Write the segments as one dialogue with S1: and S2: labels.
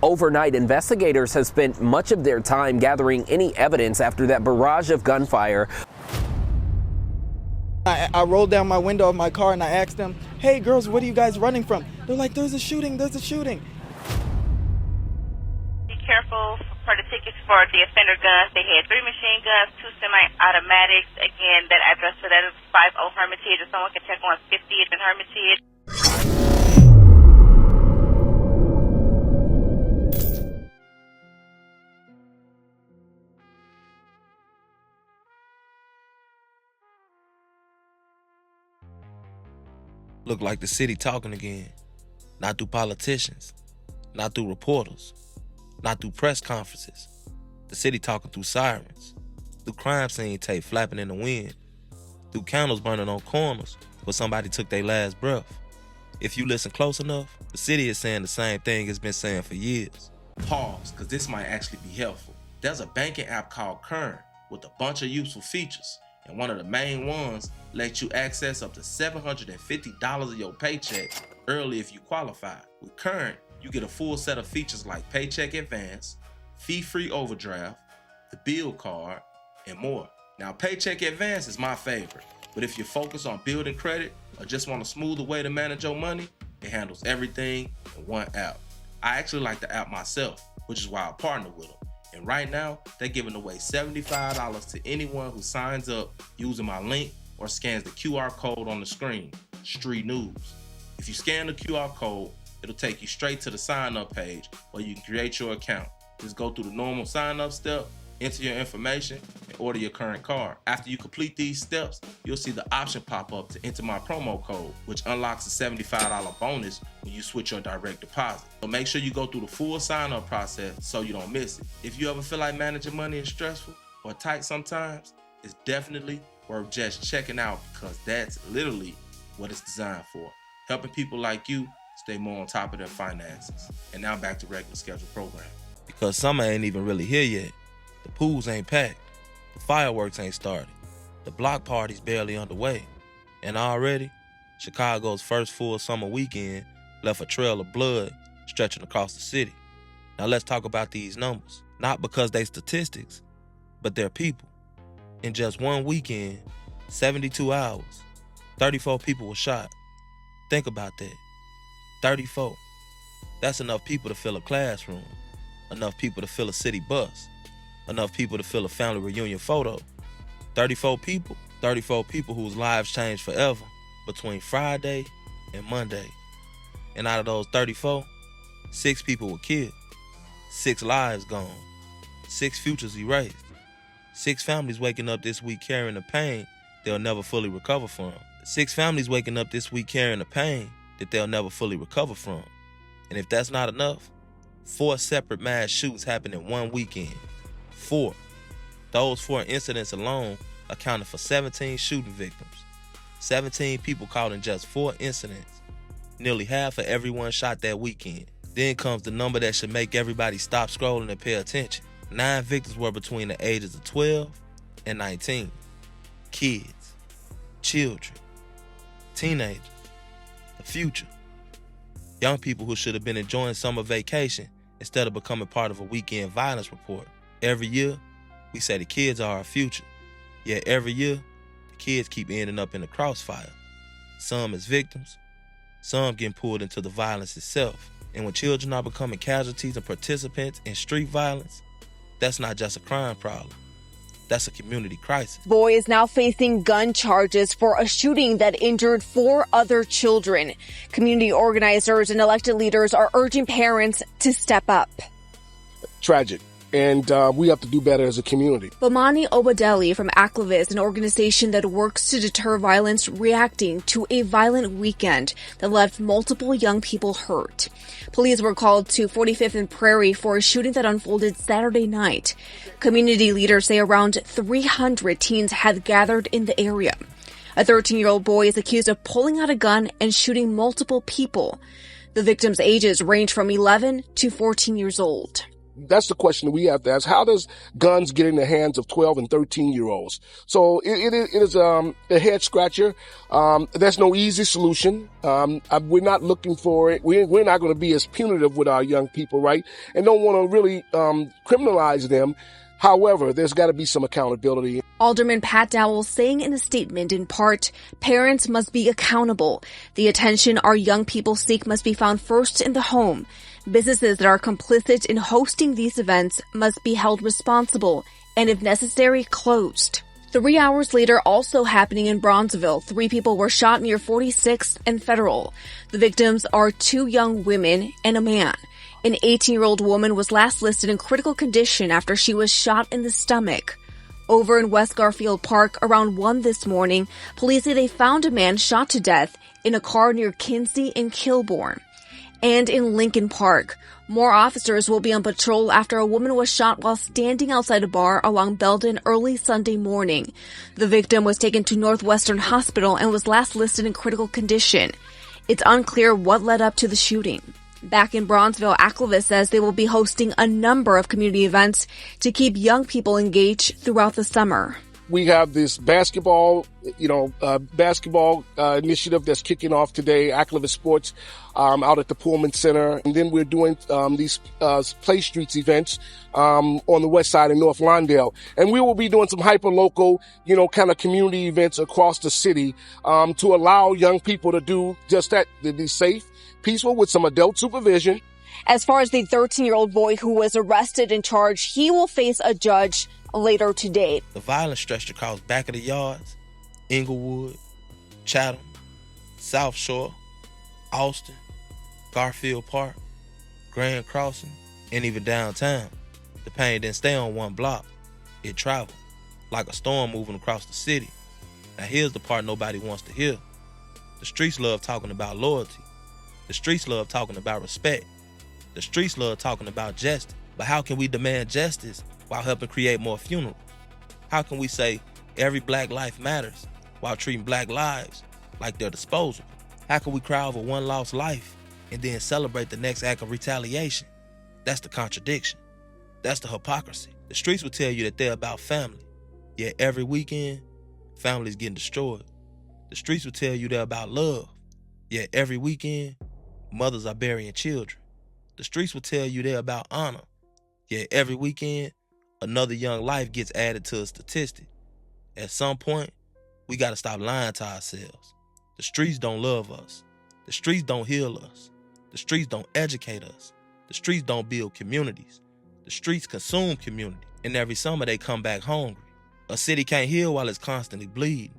S1: Overnight, investigators have spent much of their time gathering any evidence after that barrage of gunfire.
S2: I rolled down my window of my car and I asked them, "Hey girls, what are you guys running from?" They're like, "There's a shooting, there's a shooting."
S3: Be careful for the tickets for the offender guns. They had 3 machine guns, 2 semi-automatics. Again, that address for that is 50 Hermitage. If someone can check on 50th and Hermitage.
S4: Look like the city talking again. Not through politicians, not through reporters, not through press conferences. The city talking through sirens, through crime scene tape flapping in the wind, through candles burning on corners where somebody took their last breath. If you listen close enough, the city is saying the same thing it's been saying for years. Pause, because this might actually be helpful. There's a banking app called Current with a bunch of useful features, and one of the main ones lets you access up to $750 of your paycheck early if you qualify. With Current, you get a full set of features like paycheck advance, fee-free overdraft, the bill card, and more. Now, paycheck advance is my favorite, but if you're focused on building credit or just want a smoother way to manage your money, it handles everything in one app. I actually like the app myself, which is why I partner with them. And right now, they're giving away $75 to anyone who signs up using my link or scans the QR code on the screen, Street News. If you scan the QR code, it'll take you straight to the sign-up page where you can create your account. Just go through the normal sign-up step, enter your information, and order your current card. After you complete these steps, you'll see the option pop up to enter my promo code, which unlocks a $75 bonus when you switch your direct deposit. So make sure you go through the full sign-up process so you don't miss it. If you ever feel like managing money is stressful or tight sometimes, it's definitely worth just checking out, because that's literally what it's designed for. Helping people like you stay more on top of their finances. And now back to regular scheduled programming. Because summer ain't even really here yet. The pools ain't packed. The fireworks ain't started. The block party's barely underway. And already, Chicago's first full summer weekend left a trail of blood stretching across the city. Now let's talk about these numbers. Not because they statistics, but they're people. In just one weekend, 72 hours, 34 people were shot. Think about that. 34. That's enough people to fill a classroom, enough people to fill a city bus, enough people to fill a family reunion photo. 34 people whose lives changed forever between Friday and Monday. And out of those 34, 6 people were killed, 6 lives gone, 6 futures erased, 6 families waking up this week carrying the pain they'll never fully recover from. 6 families waking up this week carrying the pain that they'll never fully recover from. And if that's not enough, 4 separate mass shootings happened in one weekend. 4. Those 4 incidents alone accounted for 17 shooting victims. 17 people caught in just 4 incidents. Nearly half of everyone shot that weekend. Then comes the number that should make everybody stop scrolling and pay attention. 9 victims were between the ages of 12 and 19. Kids, children, teenagers, the future. Young people who should have been enjoying summer vacation instead of becoming part of a weekend violence report. Every year, we say the kids are our future. Yet every year, the kids keep ending up in the crossfire. Some as victims, some getting pulled into the violence itself. And when children are becoming casualties and participants in street violence, that's not just a crime problem. That's a community crisis.
S5: Boy is now facing gun charges for a shooting that injured 4 other children. Community organizers and elected leaders are urging parents to step up.
S6: Tragic. And we have to do better as a community.
S5: Bomani Obadeli from Activist, an organization that works to deter violence, reacting to a violent weekend that left multiple young people hurt. Police were called to 45th and Prairie for a shooting that unfolded Saturday night. Community leaders say around 300 teens had gathered in the area. A 13-year-old boy is accused of pulling out a gun and shooting multiple people. The victims' ages range from 11 to 14 years old.
S6: That's the question we have to ask. How does guns get in the hands of 12 and 13-year-olds? So it is a head scratcher. There's no easy solution. We're not looking for it. We're not going to be as punitive with our young people, right? And don't want to really criminalize them. However, there's got to be some accountability.
S5: Alderman Pat Dowell saying in a statement, in part, parents must be accountable. The attention our young people seek must be found first in the home. Businesses that are complicit in hosting these events must be held responsible and, if necessary, closed. 3 hours later, also happening in Bronzeville, 3 people were shot near 46th and Federal. The victims are 2 young women and a man. An 18-year-old woman was last listed in critical condition after she was shot in the stomach. Over in West Garfield Park, around 1 this morning, police say they found a man shot to death in a car near Kinsey and Kilbourne. And in Lincoln Park, more officers will be on patrol after a woman was shot while standing outside a bar along Belden early Sunday morning. The victim was taken to Northwestern Hospital and was last listed in critical condition. It's unclear what led up to the shooting. Back in Bronzeville, Aclavis says they will be hosting a number of community events to keep young people engaged throughout the summer.
S6: We have this basketball initiative that's kicking off today, Aclavis Sports, out at the Pullman Center. And then we're doing these Play Streets events on the west side in North Lawndale. And we will be doing some hyper-local, kind of community events across the city to allow young people to do just that, to be safe, peaceful, with some adult supervision.
S5: As far as the 13-year-old boy who was arrested and charged, he will face a judge later today.
S4: The violence stretched across back of the yards, Inglewood, Chatham, South Shore, Austin, Garfield Park, Grand Crossing, and even downtown. The pain didn't stay on one block. It traveled like a storm moving across the city. Now here's the part nobody wants to hear. The streets love talking about loyalty. The streets love talking about respect. The streets love talking about justice. But how can we demand justice while helping create more funerals? How can we say every black life matters while treating black lives like they're disposable? How can we cry over one lost life and then celebrate the next act of retaliation? That's the contradiction. That's the hypocrisy. The streets will tell you that they're about family, yet every weekend, families getting destroyed. The streets will tell you they're about love, yet every weekend, mothers are burying children. The streets will tell you they're about honor, yet every weekend, another young life gets added to a statistic. At some point, we got to stop lying to ourselves. The streets don't love us. The streets don't heal us. The streets don't educate us. The streets don't build communities. The streets consume community, and every summer they come back hungry. A city can't heal while it's constantly bleeding.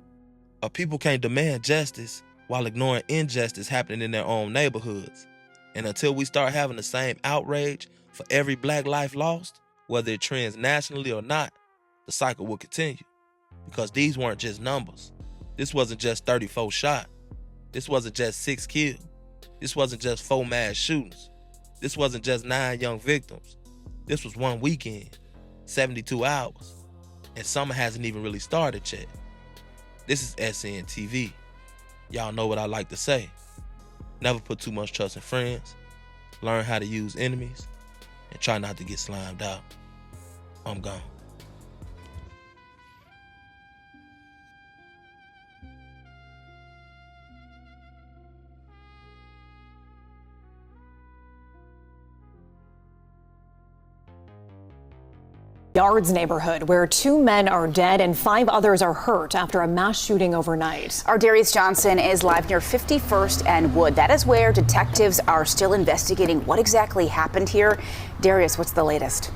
S4: A people can't demand justice while ignoring injustice happening in their own neighborhoods. And until we start having the same outrage for every black life lost, whether it trends nationally or not, the cycle will continue. Because these weren't just numbers. This wasn't just 34 shot. This wasn't just 6 killed. This wasn't just 4 mass shootings. This wasn't just 9 young victims. This was one weekend, 72 hours. And summer hasn't even really started yet. This is SNTV. Y'all know what I like to say. Never put too much trust in friends. Learn how to use enemies. And try not to get slimed out. I'm gone.
S7: Yards neighborhood, where 2 men are dead and 5 others are hurt after a mass shooting overnight.
S8: Our Darius Johnson is live near 51st and Wood. That is where detectives are still investigating what exactly happened here. Darius, what's the latest?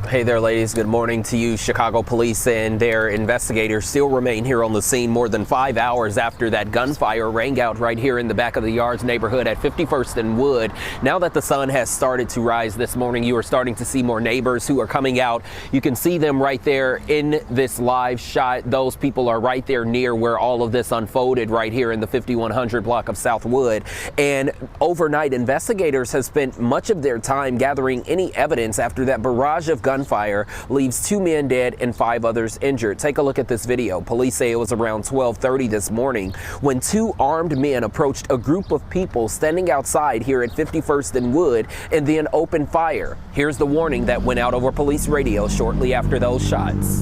S1: Hey there, ladies. Good morning to you. Chicago police and their investigators still remain here on the scene more than 5 hours after that gunfire rang out right here in the back of the Yards neighborhood at 51st and Wood. Now that the sun has started to rise this morning, you are starting to see more neighbors who are coming out. You can see them right there in this live shot. Those people are right there near where all of this unfolded right here in the 5100 block of South Wood. And overnight, investigators have spent much of their time gathering any evidence after that barrage of gun gunfire leaves 2 men dead and 5 others injured. Take a look at this video. Police say it was around 12:30 this morning when 2 armed men approached a group of people standing outside here at 51st and Wood and then opened fire. Here's the warning that went out over police radio shortly after those shots.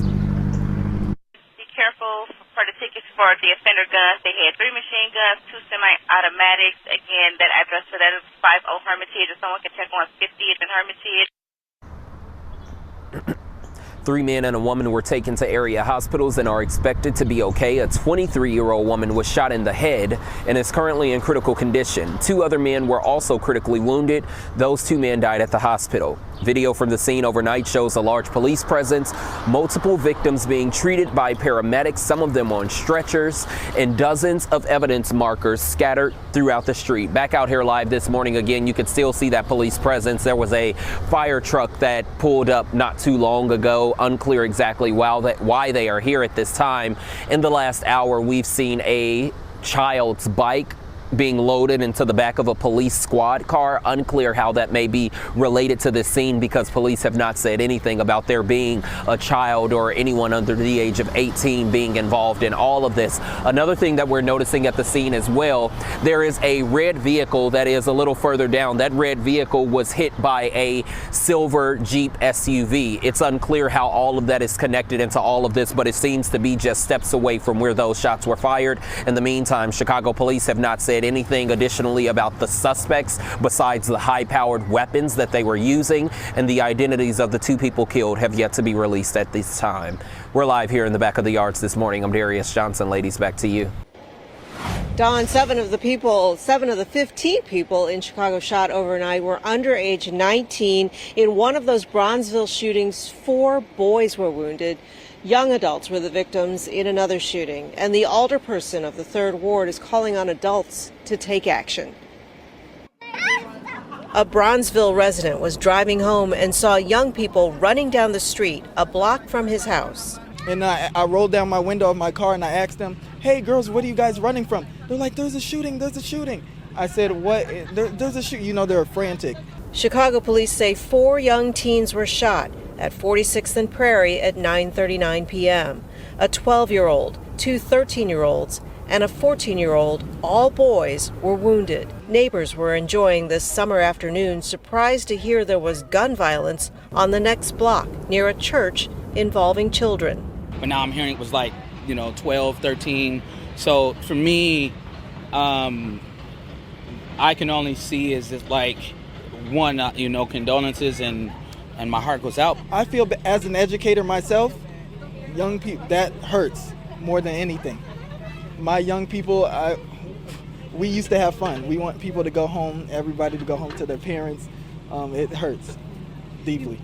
S3: Be careful for the tickets for the offender guns. They had 3 machine guns, 2 semi-automatics. Again, that address for that is 50 Hermitage. If someone can check on 50th and Hermitage.
S1: 3 men and a woman were taken to area hospitals and are expected to be okay. A 23-year-old woman was shot in the head and is currently in critical condition. 2 other men were also critically wounded. Those 2 men died at the hospital. Video from the scene overnight shows a large police presence, multiple victims being treated by paramedics, some of them on stretchers, and dozens of evidence markers scattered throughout the street. Back out here live this morning again, you could still see that police presence. There was a fire truck that pulled up not too long ago. Unclear exactly why they are here at this time. In the last hour, we've seen a child's bike being loaded into the back of a police squad car. Unclear how that may be related to this scene because police have not said anything about there being a child or anyone under the age of 18 being involved in all of this. Another thing that we're noticing at the scene as well, there is a red vehicle that is a little further down. That red vehicle was hit by a silver Jeep SUV. It's unclear how all of that is connected into all of this, but it seems to be just steps away from where those shots were fired. In the meantime, Chicago police have not said anything additionally about the suspects besides the high-powered weapons that they were using, and the identities of the 2 people killed have yet to be released at this time. We're live here in the back of the yards this morning. I'm Darius Johnson. Ladies, back to you.
S9: Don, 7 of the 15 people in Chicago shot overnight were under age 19. In one of those Bronzeville shootings, 4 boys were wounded. Young adults were the victims in another shooting, and the alderperson of the 3rd Ward is calling on adults to take action. A Bronzeville resident was driving home and saw young people running down the street a block from his house.
S2: And I rolled down my window of my car and I asked them, "Hey girls, what are you guys running from?" They're like, there's a shooting. I said, what? There's a shooting. You know, they're frantic.
S9: Chicago police say 4 young teens were shot at 46th and Prairie at 9:39 p.m. A 12-year-old, 2 13-year-olds, and a 14-year-old, all boys, were wounded. Neighbors were enjoying this summer afternoon, surprised to hear there was gun violence on the next block near a church involving children.
S10: But now I'm hearing it was 12, 13. So for me, I can only see as just one, condolences and my heart goes out.
S2: I feel as an educator myself, young people, that hurts more than anything. My young people, we used to have fun. We want people to go home, everybody to go home to their parents. It hurts deeply.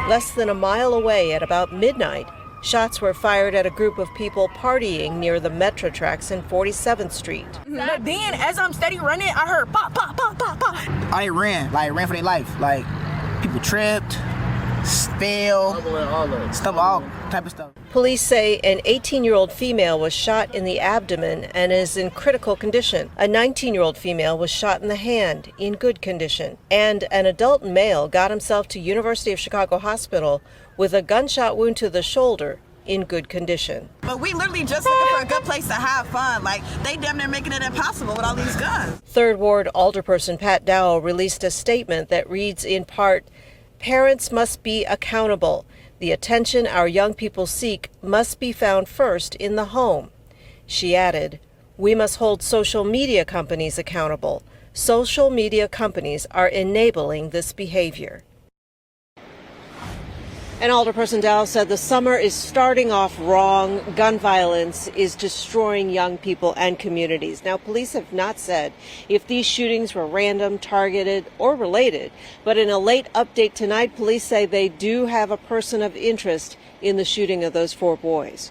S9: Less than a mile away at about midnight, shots were fired at a group of people partying near the Metro tracks in 47th Street.
S11: But then, as I'm steady running, I heard pop, pop, pop, pop, pop.
S12: I ran for their life. People tripped, fell, stuff, all type of stuff.
S9: Police say an 18-year-old female was shot in the abdomen and is in critical condition. A 19-year-old female was shot in the hand in good condition. And an adult male got himself to University of Chicago Hospital with a gunshot wound to the shoulder in good condition.
S11: But we literally just looking for a good place to have fun. They damn near making it impossible with all these guns.
S9: 3rd Ward Alderperson Pat Dowell released a statement that reads in part, "Parents must be accountable. The attention our young people seek must be found first in the home." She added, "We must hold social media companies accountable. Social media companies are enabling this behavior." And Alderperson Dow said the summer is starting off wrong. Gun violence is destroying young people and communities. Now, police have not said if these shootings were random, targeted, or related. But in a late update tonight, police say they do have a person of interest in the shooting of those 4 boys.